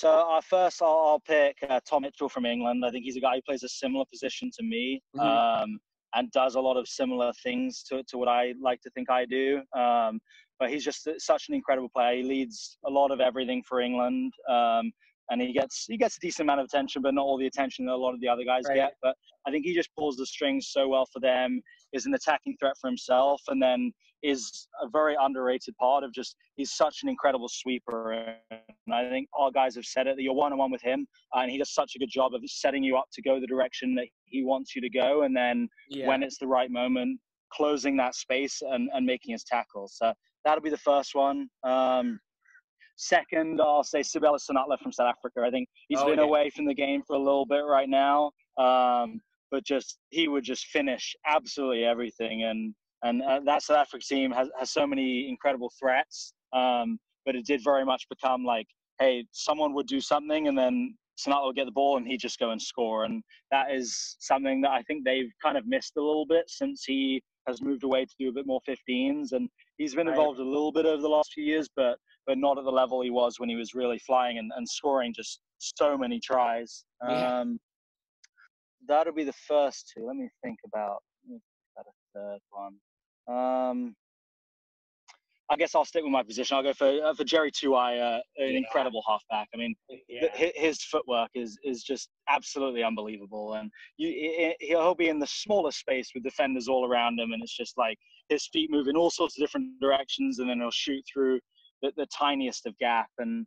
So first, I'll pick Tom Mitchell from England. I think he's a guy who plays a similar position to me, and does a lot of similar things to what I like to think I do. But he's just such an incredible player. He leads a lot of everything for England, and he gets a decent amount of attention, but not all the attention that a lot of the other guys get. But I think he just pulls the strings so well for them, is an attacking threat for himself, and then is a very underrated part of just, he's such an incredible sweeper. And I think our guys have said it, that you're one-on-one with him, and he does such a good job of setting you up to go the direction that he wants you to go. And then when it's the right moment, closing that space and making his tackles. So that'll be the first one. Second, I'll say Sibela Sanatla from South Africa. I think he's been away from the game for a little bit right now, but he would just finish absolutely everything. And that South Africa team has so many incredible threats, but it did very much become like, hey, someone would do something and then Sanatla would get the ball and he'd just go and score. And that is something that I think they've kind of missed a little bit since he has moved away to do a bit more 15s. And he's been involved a little bit over the last few years, but not at the level he was when he was really flying and scoring just so many tries. That'll be the first two. Let me think about a third one. I guess I'll stick with my position. I'll go for Jerry Tuai, an incredible halfback. I mean, his footwork is just absolutely unbelievable. And he'll be in the smallest space with defenders all around him, and it's just like his feet move in all sorts of different directions, and then he'll shoot through the tiniest of gap. And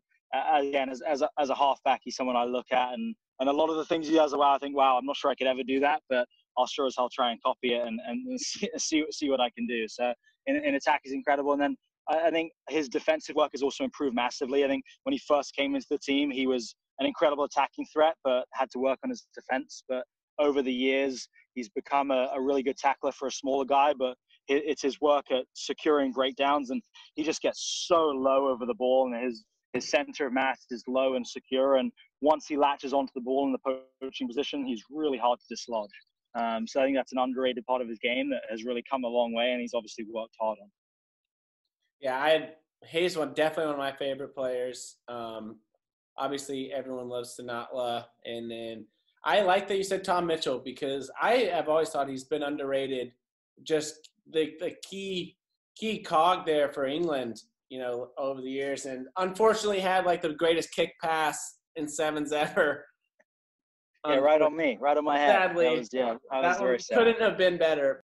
again, as a halfback, he's someone I look at, and a lot of the things he does, I think, wow, I'm not sure I could ever do that, but I'll sure as hell try and copy it and see what I can do. So in attack, he's incredible. And then I think his defensive work has also improved massively. I think when he first came into the team, he was an incredible attacking threat, but had to work on his defense. But over the years, he's become a really good tackler for a smaller guy, but it's his work at securing breakdowns, and he just gets so low over the ball, and his center of mass is low and secure. And once he latches onto the ball in the poaching position, he's really hard to dislodge. So I think that's an underrated part of his game that has really come a long way, and he's obviously worked hard on. Yeah, Hayes definitely one of my favorite players. Obviously, everyone loves Sanatla, and then I like that you said Tom Mitchell, because I have always thought he's been underrated. Just the key cog there for England, over the years, and unfortunately had like the greatest kick pass in sevens ever. Yeah, right on me, right on my head. Sadly, I was very sad. Couldn't have been better.